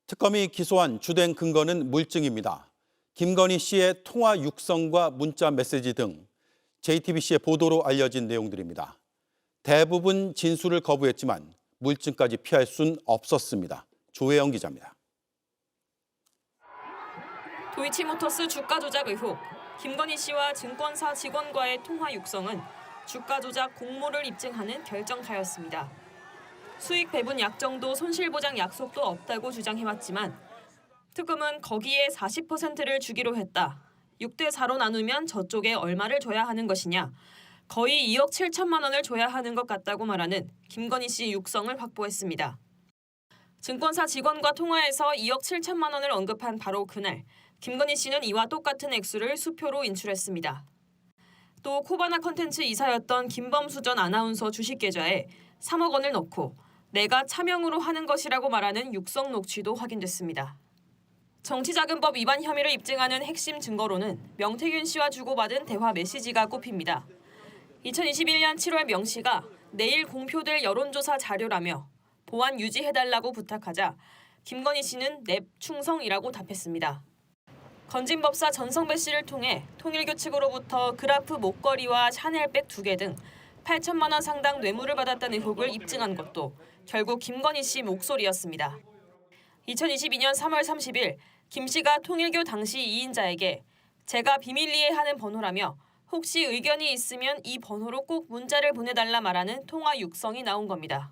특검이 기소한 주된 근거는 물증입니다. 김건희 씨의 통화 육성과 문자 메시지 등 JTBC의 보도로 알려진 내용들입니다. 대부분 진술을 거부했지만 물증까지 피할 순 없었습니다. 조혜영 기자입니다. 도이치모터스 주가 조작 의혹, 김건희 씨와 증권사 직원과의 통화 육성은 주가 조작 공모를 입증하는 결정타였습니다. 수익 배분 약정도 손실보장 약속도 없다고 주장해왔지만 특검은 거기에 40%를 주기로 했다. 6대 4로 나누면 저쪽에 얼마를 줘야 하는 것이냐. 거의 2억 7천만 원을 줘야 하는 것 같다고 말하는 김건희 씨 육성을 확보했습니다. 증권사 직원과 통화에서 2억 7천만 원을 언급한 바로 그날, 김건희 씨는 이와 똑같은 액수를 수표로 인출했습니다. 또 코바나 컨텐츠 이사였던 김범수 전 아나운서 주식 계좌에 3억 원을 넣고 내가 차명으로 하는 것이라고 말하는 육성 녹취도 확인됐습니다. 정치자금법 위반 혐의를 입증하는 핵심 증거로는 명태균 씨와 주고받은 대화 메시지가 꼽힙니다. 2021년 7월 명 씨가 내일 공표될 여론조사 자료라며 보안 유지해달라고 부탁하자 김건희 씨는 넵 충성이라고 답했습니다. 건진법사 전성배 씨를 통해 통일교 측으로부터 그라프 목걸이와 샤넬백 2개 등 8천만 원 상당 뇌물을 받았다는 의혹을 입증한 것도 결국 김건희 씨 목소리였습니다. 2022년 3월 30일 김 씨가 통일교 당시 2인자에게 제가 비밀리에 하는 번호라며 혹시 의견이 있으면 이 번호로 꼭 문자를 보내달라 말하는 통화 육성이 나온 겁니다.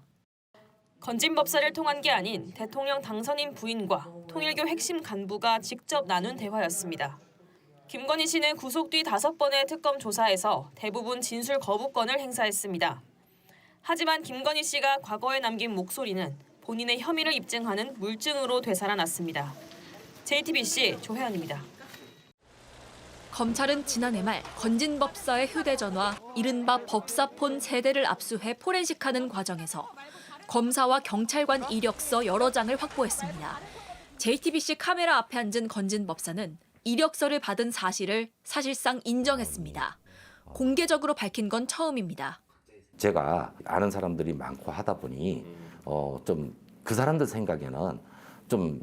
건진법사를 통한 게 아닌 대통령 당선인 부인과 통일교 핵심 간부가 직접 나눈 대화였습니다. 김건희 씨는 구속 뒤 5번의 특검 조사에서 대부분 진술 거부권을 행사했습니다. 하지만 김건희 씨가 과거에 남긴 목소리는 본인의 혐의를 입증하는 물증으로 되살아났습니다. JTBC 조혜연입니다. 검찰은 지난해 말 건진법사의 휴대전화 이른바 법사폰 세대를 압수해 포렌식하는 과정에서 검사와 경찰관 이력서 여러 장을 확보했습니다. JTBC 카메라 앞에 앉은 건진법사는 이력서를 받은 사실을 사실상 인정했습니다. 공개적으로 밝힌 건 처음입니다. 제가 아는 사람들이 많고 하다 보니 좀 그 사람들 생각에는 좀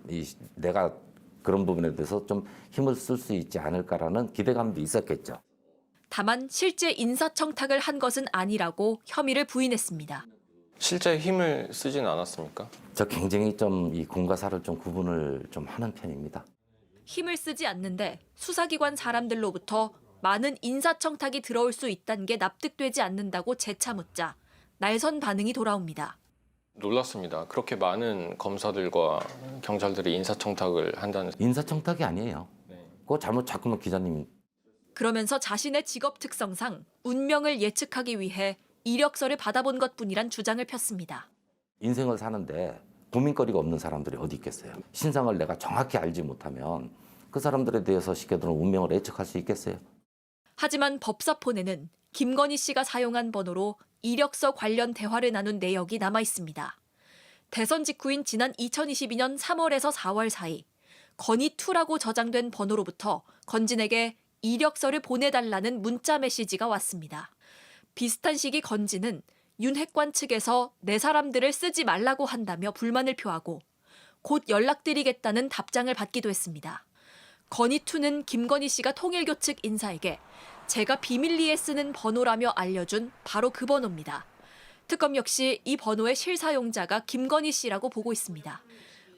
내가 그런 부분에 대해서 좀 힘을 쓸 수 있지 않을까라는 기대감도 있었겠죠. 다만 실제 인사청탁을 한 것은 아니라고 혐의를 부인했습니다. 실제 힘을 쓰진 않았습니까? 저 굉장히 좀 이 공과 사를 좀 구분을 좀 하는 편입니다. 힘을 쓰지 않는데 수사기관 사람들로부터 많은 인사청탁이 들어올 수 있다는 게 납득되지 않는다고 재차 묻자 날선 반응이 돌아옵니다. 놀랐습니다. 그렇게 많은 검사들과 경찰들이 인사청탁을 한다는. 인사청탁이 아니에요. 그거 잘못 자꾸만 기자님. 그러면서 자신의 직업 특성상 운명을 예측하기 위해 이력서를 받아본 것뿐이란 주장을 폈습니다. 인생을 사는데 고민거리가 없는 사람들이 어디 있겠어요. 신상을 내가 정확히 알지 못하면 그 사람들에 대해서 시켜두는 운명을 예측할 수 있겠어요. 하지만 법사폰에는 김건희 씨가 사용한 번호로 이력서 관련 대화를 나눈 내역이 남아 있습니다. 대선 직후인 지난 2022년 3월에서 4월 사이 건희2라고 저장된 번호로부터 건진에게 이력서를 보내달라는 문자 메시지가 왔습니다. 비슷한 시기 건진은 윤 핵관 측에서 내 사람들을 쓰지 말라고 한다며 불만을 표하고 곧 연락드리겠다는 답장을 받기도 했습니다. 건희2는 김건희 씨가 통일교 측 인사에게 제가 비밀리에 쓰는 번호라며 알려준 바로 그 번호입니다. 특검 역시 이 번호의 실사용자가 김건희 씨라고 보고 있습니다.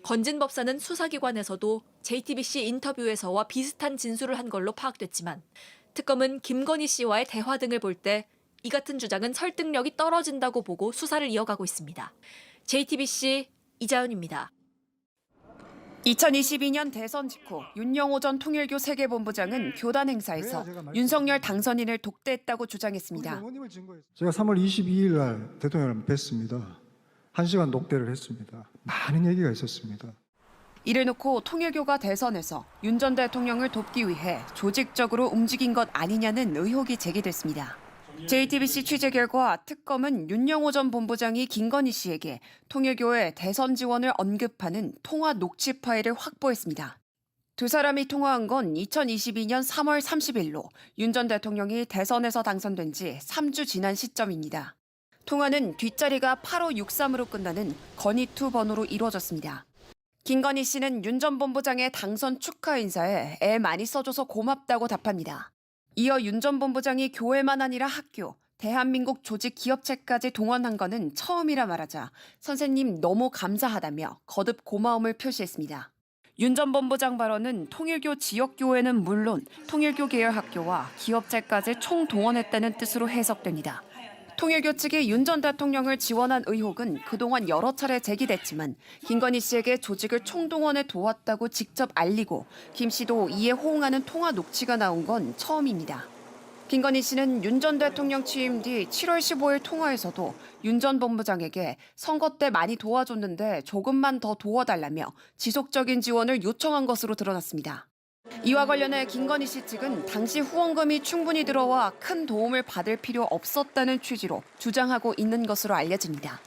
건진 법사는 수사기관에서도 JTBC 인터뷰에서와 비슷한 진술을 한 걸로 파악됐지만 특검은 김건희 씨와의 대화 등을 볼 때 이 같은 주장은 설득력이 떨어진다고 보고 수사를 이어가고 있습니다. JTBC 이자연입니다. 2022년 대선 직후 윤영호 전 통일교 세계본부장은 교단 행사에서 윤석열 당선인을 독대했다고 주장했습니다. 제가 3월 22일 날 대통령을 뵀습니다. 1시간 독대를 했습니다. 많은 얘기가 있었습니다. 이를 놓고 통일교가 대선에서 윤 전 대통령을 돕기 위해 조직적으로 움직인 것 아니냐는 의혹이 제기됐습니다. JTBC 취재 결과 특검은 윤영호 전 본부장이 김건희 씨에게 통일교의 대선 지원을 언급하는 통화 녹취 파일을 확보했습니다. 두 사람이 통화한 건 2022년 3월 30일로 윤 전 대통령이 대선에서 당선된 지 3주 지난 시점입니다. 통화는 뒷자리가 8563으로 끝나는 건희2 번호로 이루어졌습니다. 김건희 씨는 윤 전 본부장의 당선 축하 인사에 애 많이 써줘서 고맙다고 답합니다. 이어 윤 전 본부장이 교회만 아니라 학교, 대한민국 조직 기업체까지 동원한 거는 처음이라 말하자 선생님 너무 감사하다며 거듭 고마움을 표시했습니다. 윤 전 본부장 발언은 통일교 지역교회는 물론 통일교 계열 학교와 기업체까지 총동원했다는 뜻으로 해석됩니다. 통일교 측이 윤 전 대통령을 지원한 의혹은 그동안 여러 차례 제기됐지만 김건희 씨에게 조직을 총동원해 도왔다고 직접 알리고 김 씨도 이에 호응하는 통화 녹취가 나온 건 처음입니다. 김건희 씨는 윤 전 대통령 취임 뒤 7월 15일 통화에서도 윤 전 본부장에게 선거 때 많이 도와줬는데 조금만 더 도와달라며 지속적인 지원을 요청한 것으로 드러났습니다. 이와 관련해 김건희 씨 측은 당시 후원금이 충분히 들어와 큰 도움을 받을 필요 없었다는 취지로 주장하고 있는 것으로 알려집니다.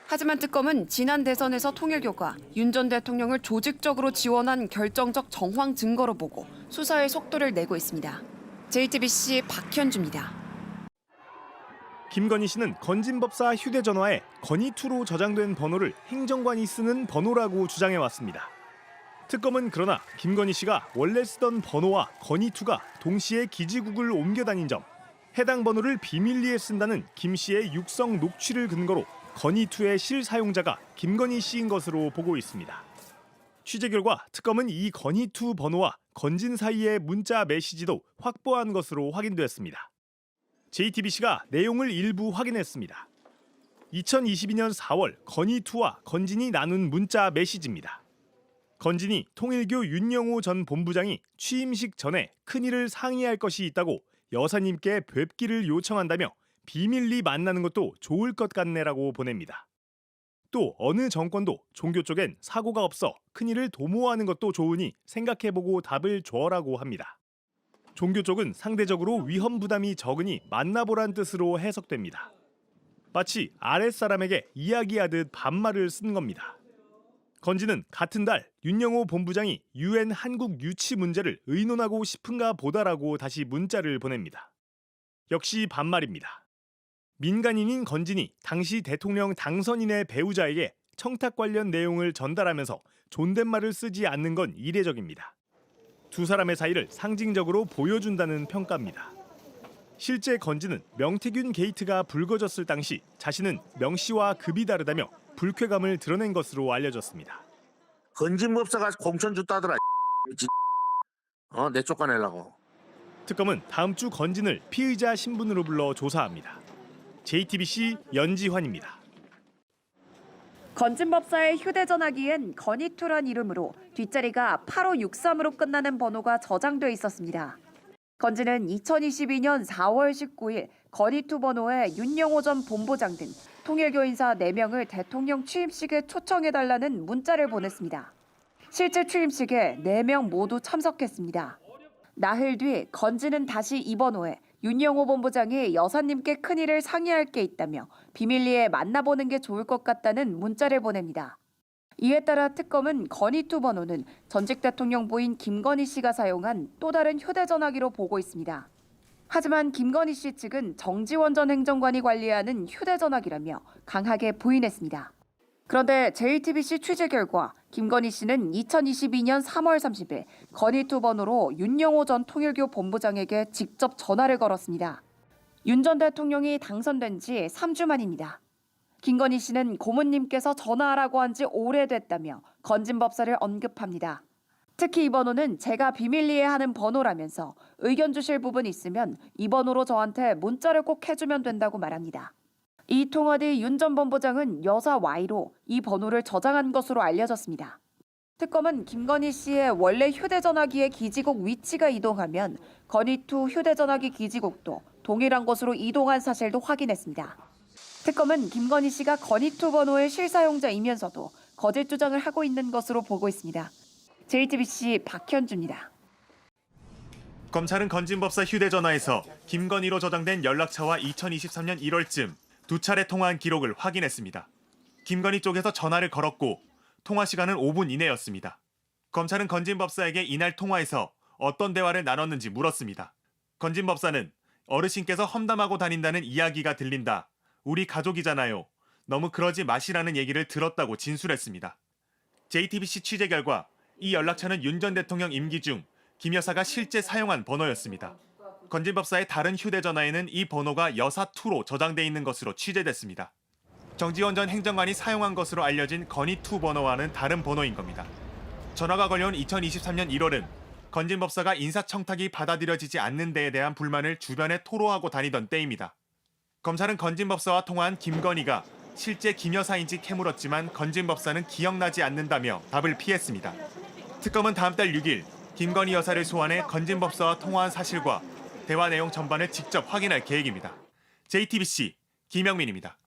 하지만 특검은 지난 대선에서 통일교가 윤 전 대통령을 조직적으로 지원한 결정적 정황 증거로 보고 수사에 속도를 내고 있습니다. JTBC 박현주입니다. 김건희 씨는 건진법사 휴대전화에 건희2로 저장된 번호를 행정관이 쓰는 번호라고 주장해왔습니다. 특검은 그러나 김건희 씨가 원래 쓰던 번호와 건희2가 동시에 기지국을 옮겨 다닌 점, 해당 번호를 비밀리에 쓴다는 김 씨의 육성 녹취를 근거로 건희2의 실사용자가 김건희 씨인 것으로 보고 있습니다. 취재 결과 특검은 이 건희2 번호와 건진 사이의 문자 메시지도 확보한 것으로 확인됐습니다. JTBC가 내용을 일부 확인했습니다. 2022년 4월 건희2와 건진이 나눈 문자 메시지입니다. 건진이 통일교 윤영호 전 본부장이 취임식 전에 큰일을 상의할 것이 있다고 여사님께 뵙기를 요청한다며 비밀리 만나는 것도 좋을 것 같네라고 보냅니다. 또 어느 정권도 종교 쪽엔 사고가 없어 큰일을 도모하는 것도 좋으니 생각해보고 답을 줘라고 합니다. 종교 쪽은 상대적으로 위험 부담이 적으니 만나보란 뜻으로 해석됩니다. 마치 아랫사람에게 이야기하듯 반말을 쓴 겁니다. 건진은 같은 달 윤영호 본부장이 UN 한국 유치 문제를 의논하고 싶은가 보다라고 다시 문자를 보냅니다. 역시 반말입니다. 민간인인 건진이 당시 대통령 당선인의 배우자에게 청탁 관련 내용을 전달하면서 존댓말을 쓰지 않는 건 이례적입니다. 두 사람의 사이를 상징적으로 보여준다는 평가입니다. 실제 건진은 명태균 게이트가 불거졌을 당시 자신은 명 씨와 급이 다르다며 불쾌감을 드러낸 것으로 알려졌습니다. 건진법사가 공천 줬다더라. 내 쫓아내려고. 특검은 다음 주 건진을 피의자 신분으로 불러 조사합니다. JTBC 연지환입니다. 건진법사의 휴대전화기엔 건희2란 이름으로 뒷자리가 8563으로 끝나는 번호가 저장돼 있었습니다. 건진은 2022년 4월 19일 건희2 번호에 윤영호 전 본부장 등 통일교 인사 4명을 대통령 취임식에 초청해달라는 문자를 보냈습니다. 실제 취임식에 4명 모두 참석했습니다. 나흘 뒤 건진은 다시 이 번호에 윤영호 본부장이 여사님께 큰일을 상의할 게 있다며 비밀리에 만나보는 게 좋을 것 같다는 문자를 보냅니다. 이에 따라 특검은 건희2 번호는 전직 대통령 부인 김건희 씨가 사용한 또 다른 휴대전화기로 보고 있습니다. 하지만 김건희 씨 측은 정지원 전 행정관이 관리하는 휴대전화기라며 강하게 부인했습니다. 그런데 JTBC 취재 결과 김건희 씨는 2022년 3월 30일 건희2 번호로 윤영호 전 통일교 본부장에게 직접 전화를 걸었습니다. 윤 전 대통령이 당선된 지 3주 만입니다. 김건희 씨는 고모님께서 전화하라고 한 지 오래됐다며 건진법사를 언급합니다. 특히 이 번호는 제가 비밀리에 하는 번호라면서 의견 주실 부분 있으면 이 번호로 저한테 문자를 꼭 해주면 된다고 말합니다. 이 통화 뒤 윤 전 본부장은 여사 Y로 이 번호를 저장한 것으로 알려졌습니다. 특검은 김건희 씨의 원래 휴대전화기의 기지국 위치가 이동하면 건희2 휴대전화기 기지국도 동일한 곳으로 이동한 사실도 확인했습니다. 특검은 김건희 씨가 건희2 번호의 실사용자이면서도 거짓 주장을 하고 있는 것으로 보고 있습니다. JTBC 박현주입니다. 검찰은 건진법사 휴대전화에서 김건희로 저장된 연락처와 2023년 1월쯤 두 차례 통화한 기록을 확인했습니다. 김건희 쪽에서 전화를 걸었고 통화 시간은 5분 이내였습니다. 검찰은 건진법사에게 이날 통화에서 어떤 대화를 나눴는지 물었습니다. 건진법사는 어르신께서 험담하고 다닌다는 이야기가 들린다. 우리 가족이잖아요. 너무 그러지 마시라는 얘기를 들었다고 진술했습니다. JTBC 취재 결과 이 연락처는 윤 전 대통령 임기 중 김 여사가 실제 사용한 번호였습니다. 건진법사의 다른 휴대전화에는 이 번호가 여사2로 저장돼 있는 것으로 취재됐습니다. 정지원 전 행정관이 사용한 것으로 알려진 건희2 번호와는 다른 번호인 겁니다. 전화가 걸려온 2023년 1월은 건진법사가 인사청탁이 받아들여지지 않는 데에 대한 불만을 주변에 토로하고 다니던 때입니다. 검찰은 건진법사와 통화한 김건희가 실제 김 여사인지 캐물었지만 건진법사는 기억나지 않는다며 답을 피했습니다. 특검은 다음 달 6일 김건희 여사를 소환해 건진법사와 통화한 사실과 대화 내용 전반을 직접 확인할 계획입니다. JTBC 김영민입니다.